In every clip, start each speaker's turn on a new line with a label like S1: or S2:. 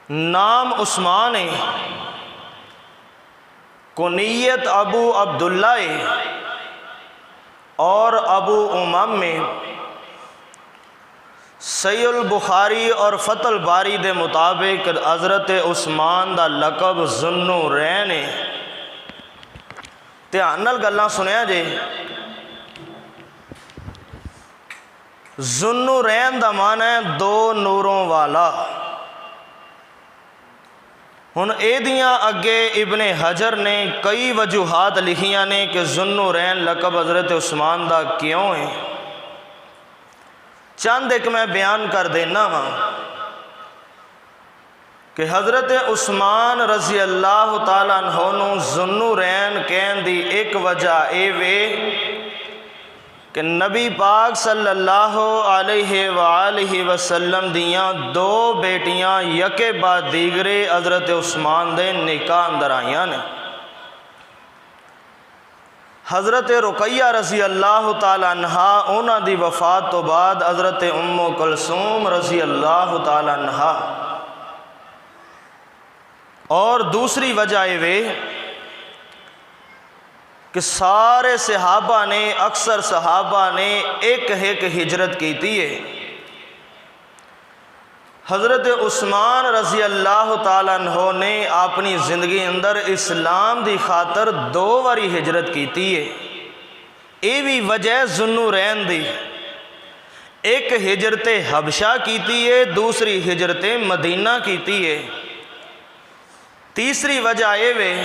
S1: نام عثمان ہے، کنیت ابو عبداللہ ہے، اور ابو امام میں صحیح البخاری اور فتح الباری دے مطابق حضرت عثمان دا لقب ذوالنورین ہے۔ دھیان نال گلاں سنیا جے، ذوالنورین دا معنی ہے دو نوروں والا۔ ہن اے دیاں اگے ابن حجر نے کئی وجوہات لکھیاں نے کہ ذوالنورین لقب حضرت عثمان دا کیوں ہے۔ چند ایک میں بیان کر دینا ہاں کہ حضرت عثمان رضی اللہ تعالیٰ عنہ نو ذوالنورین کہن دی ایک وجہ اے وے کہ نبی پاک صلی اللہ علیہ وآلہ وسلم دیاں دو بیٹیاں یکے بعد دیگرے حضرت عثمان دے نکاح اندر آئیاں نے۔ حضرت رقیہ رضی اللہ تعالیٰ عنہ انہ دی وفات تو بعد حضرت ام کلثوم رضی اللہ تعالیٰ عنہ، اور دوسری وجہ یہ کہ سارے صحابہ نے، اکثر صحابہ نے ایک ہجرت کی تھی ہے۔ حضرت عثمان رضی اللہ تعالیٰ عنہ نے اپنی زندگی اندر اسلام دی خاطر دو واری ہجرت کی تھی ہے۔ یہ بھی وجہ ذوالنورین دی، ایک ہجرت حبشہ کی تھی ہے، دوسری ہجرت مدینہ کی تھی ہے۔ تیسری وجہ یہ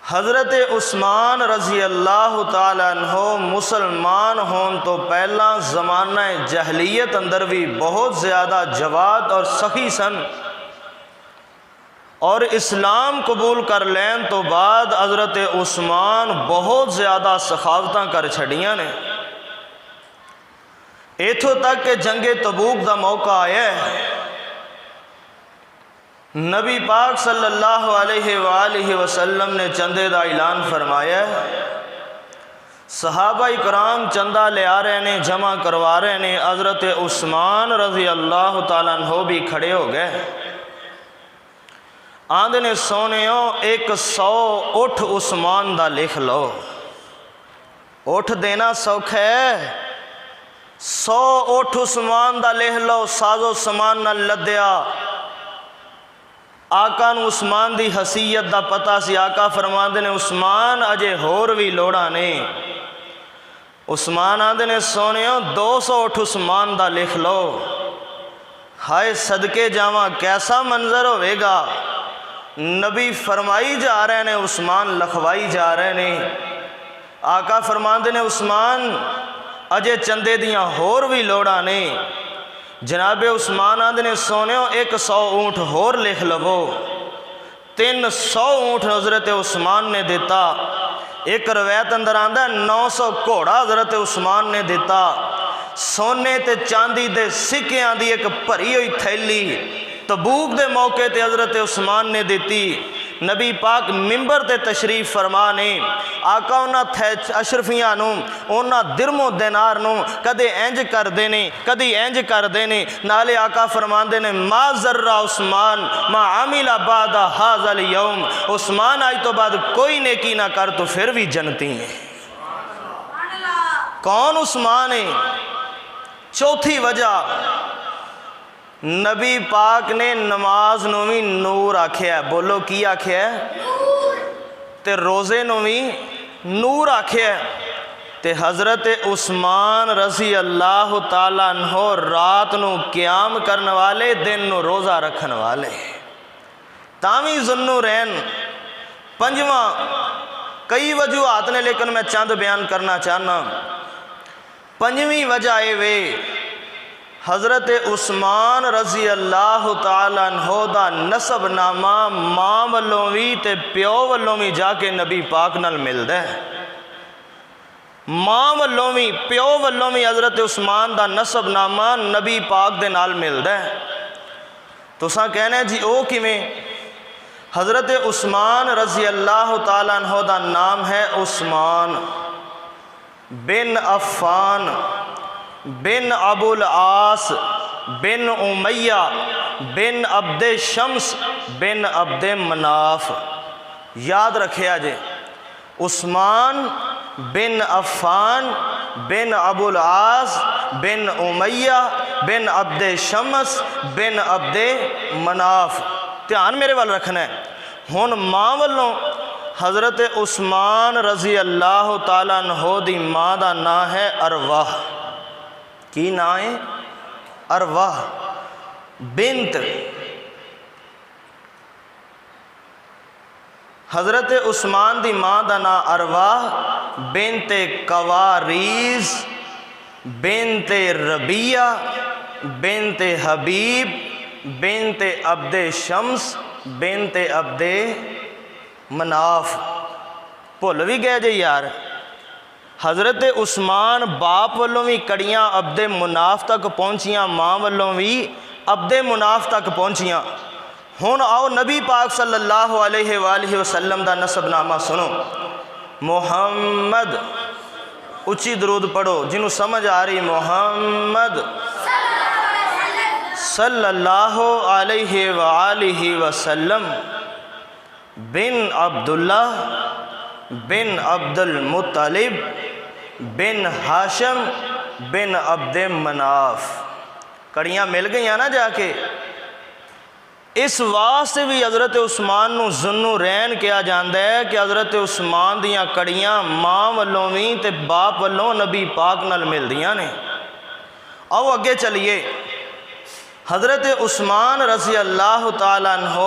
S1: حضرت عثمان رضی اللہ تعالیٰ عنہ مسلمان ہون تو پہلا زمانہ جہلیت اندر بھی بہت زیادہ جواد اور سخی سن، اور اسلام قبول کر لین تو بعد حضرت عثمان بہت زیادہ سخاوتاں کر چھڑیاں نے۔ ایتھوں تک کہ جنگ تبوک دا موقع آیا ہے، نبی پاک صلی اللہ علیہ وآلہ وسلم نے چندے دا اعلان فرمایا ہے۔ صحابہ اکرام چندہ لے آ رہے نے، جمع کروا رہے نے، حضرت عثمان رضی اللہ تعالیٰ عنہ بھی کھڑے ہو گئے۔ آندھے نے سونےوں 100 اٹھ عثمان دا لکھ لو۔ اٹھ دینا سوکھ ہے، 100 اٹھ عثمان دا لکھ لو، سازو سامان نہ لدیا۔ آقا نو عثمان دی حیثیت دا پتہ سی، آقا فرماندے نے عثمان اجے ہور بھی لوڑا نے۔ عثمان آندے نے سونےوں 200 اٹھ عثمان دا لکھ لو۔ ہائے صدقے جاواں کیسا منظر ہوئے گا، نبی فرمائی جا رہے نے، عثمان لکھوائی جا رہے نے۔ آقا فرماندے نے عثمان اجے چندے دیاں ہور بھی لوڑا نے۔ جناب عثمان آندے نے سونےوں 100 اونٹ ہور لکھ لو۔ 300 اونٹ حضرت عثمان نے دیتا۔ ایک روایت اندر آندہ ہے 900 گھوڑا حضرت عثمان نے دیتا۔ سونے تے چاندی دے سکیاں دی ایک بھری ہوئی تھیلی تبوک دے موقع تے حضرت عثمان نے دیتی۔ نبی پاک ممبر تے تشریف فرمانے، آقا انہاں اشرفیاں نو، انہاں درم و دینار نو کدے اینج کر دینے، کدی اینج کر دینے۔ نالے آقا فرمان دینے ما ذرہ عثمان ما عامل بعد ھذا اليوم، عثمان آج تو بعد کوئی نیکی نہ کر تو پھر بھی جنتی ہیں۔ کون عثمان ہے؟ چوتھی وجہ، نبی پاک نے نماز نویں نور آکھیا ہے۔ بولو کی آکھیا ہے؟ تے روزے نویں نور آکھیا ہے۔ تے حضرت عثمان رضی اللہ تعالیٰ عنہ رات نو قیام کرنے والے، دن نو روزہ رکھن والے۔ تاویں ذوالنورین پنجواں کئی وجوہات نے، لیکن میں چند بیان کرنا چاہنا۔ پنجویں وجہ یہ حضرت عثمان رضی اللہ تعالیٰ عنہ دا نسب نامہ ماں والوں بھی تے پیو والوں بھی جا کے نبی پاک نال مل دے۔ ماں والوں بھی پیو والوں بھی حضرت عثمان دا نسب نامہ نبی پاک دے نال مل دے۔ تو ساں کہنے جی او کیویں؟ حضرت عثمان رضی اللہ تعالیٰ عنہ دا نام ہے عثمان بن عفان بن ابو العاص بن امیہ بن عبد شمس بن عبد مناف. یاد رکھے آجے عثمان بن عفان بن ابو العاص بن امیہ بن عبد شمس بن عبد مناف. دھیان میرے وال رکھنا ہے. ہن ماں والوں حضرت عثمان رضی اللہ تعالیٰ عنہ دی ماں دا نام ہے ارواح. کی نام ہے؟ ارواح بنت حضرت عثمان دی ماں دا نام ارواح بنت قواریز بنت ربیہ بنت حبیب بنت عبد شمس بنت عبد مناف. بھول بھی گئے جی یار. حضرت عثمان باپ والوں بھی کڑیاں عبد مناف تک پہنچیاں, ماں والوں بھی عبد مناف تک پہنچیاں. ہن آؤ نبی پاک صلی اللہ علیہ وآلہ وسلم دا نسب نامہ سنو. محمد اچھی درود پڑھو جنہوں سمجھ آ رہی. محمد صلی اللہ علیہ وآلہ وسلم بن عبداللہ بن عبد المطلب بن ہاشم بن عبد مناف. کڑیاں مل گئیاں نا جا کے. اس واسطے بھی حضرت عثمان نو ذوالنورین کیا جاندہ ہے کہ حضرت عثمان دیاں کڑیاں ماں والوں بھی تے باپ والوں نبی پاک نال مل دیاں نے. آؤ اگے چلیے. حضرت عثمان رضی اللہ تعالیٰ عنہ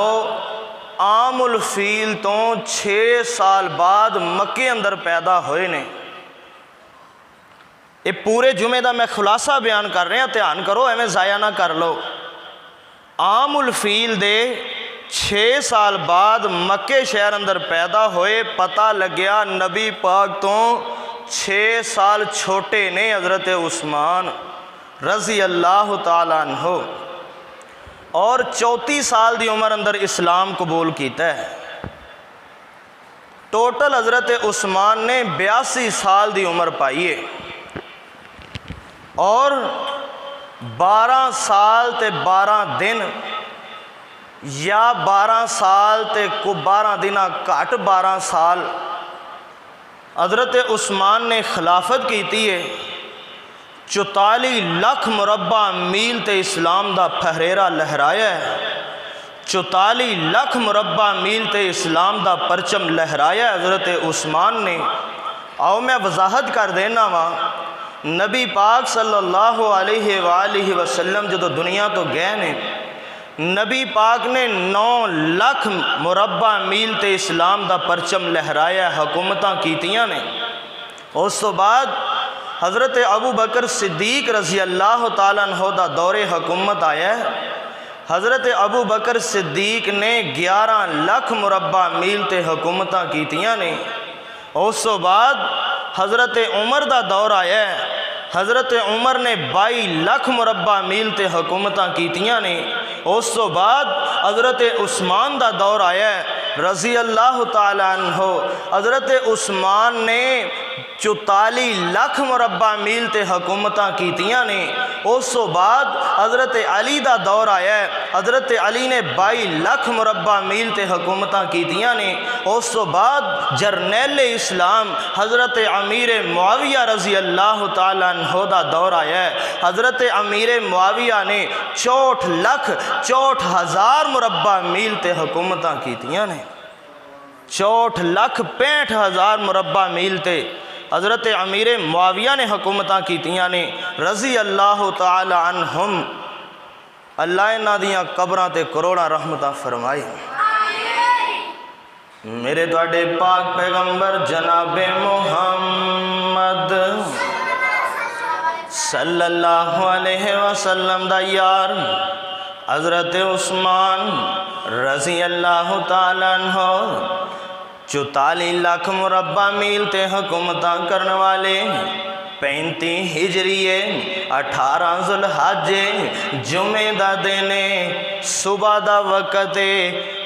S1: عام الفیل تو 6 سال بعد مکے اندر پیدا ہوئے نے. یہ پورے جمعے دا میں خلاصہ بیان کر رہے ہیں, دھیان کرو ایویں ضائع نہ کر لو. عام الفیل دے 6 سال بعد مکے شہر اندر پیدا ہوئے. پتہ لگیا نبی پاک تو 6 سال چھوٹے نے حضرت عثمان رضی اللہ تعالیٰ عنہ, اور 34 سال دی عمر اندر اسلام قبول کیتا ہے. ٹوٹل حضرت عثمان نے 82 سال دی عمر پائیے, اور 12 سال تے 12 دن یا 12 سال تے 12 دنہ کٹ 12 سال حضرت عثمان نے خلافت کیتی ہے. 44 لاکھ مربع میل تے اسلام دا پھہریرا لہرایا ہے. 44 لاکھ مربع میل تے اسلام دا پرچم لہرایا ہے حضرت عثمان نے. آؤ میں وضاحت کر دینا وا. نبی پاک صلی اللہ علیہ وآلہ وسلم جدو دنیا تو گئے نے, نبی پاک نے 9 لاکھ مربع میل تے اسلام دا پرچم لہرایا, حکومتاں کیتیاں نے. اس تو بعد حضرت ابو بکر صدیق رضی اللہ تعالیٰ عنہ دا دور حکومت آیا ہے. حضرت ابو بکر صدیق نے 11 لاکھ مربع میل تے حکومتاں کیتیاں نے. اس تو بعد حضرت عمر دا دور آیا ہے. حضرت عمر نے 22 لاکھ مربع میل تے حکومتاں کیتیاں نے. اس تو بعد حضرت عثمان دا دور آیا ہے رضی اللہ تعالیٰ عنہ. حضرت عثمان نے 44 لاکھ مربع میل تے حکومتاں کیتیاں نے. اس تو بعد حضرت علی دا دور آیا ہے. حضرت علی نے 22 لاکھ مربع میل تے حکومتاں کیتیاں نے. اس تو بعد جرنیل اسلام حضرت امیر معاویہ رضی اللہ تعالیٰ عنہ دا دور آیا ہے. حضرت امیر معاویہ نے 64,64,000 مربع میل تے حکومتاں کیتیاں نے. 64,65,000 مربع میل تے حضرت امیر معاویہ نے حکومتاں کیتیاں نے رضی اللہ تعالی عنہم. اللہ انہاں دیاں قبراں تے کروڑاں رحمتاں فرمائی. میرے تواڈے پاک پیغمبر جناب محمد صلی اللہ علیہ وسلم دا یار حضرت عثمان رضی اللہ تعالیٰ عنہ 44 لاکھ مربع میل تے حکومتاں کرنے والے. 35 ہجریے 18 ذوالحج جمعے دا دینے صبح دا وقت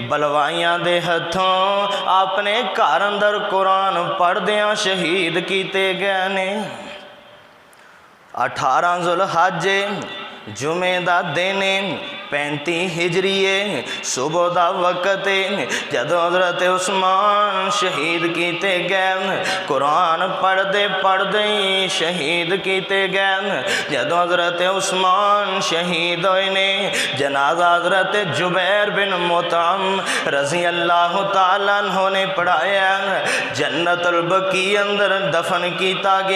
S1: بلوائیاں دے ہتھوں اپنے گھر اندر قرآن پڑھ دیاں شہید کیتے گئے نے. 18 ذوالحج جمعے دا دینے 35 ہجریے صبح دا وقت جدو حضرت عثمان شہید کیتے گئے قرآن پڑھ دے شہید کیتے گئے جدو حضرت عثمان شہید ہوئے نے جنازہ حضرت جبیر بن مطعم رضی اللہ تعالیٰ عنہ نے پڑھایا جنت البقیع اندر دفن کیتا گیا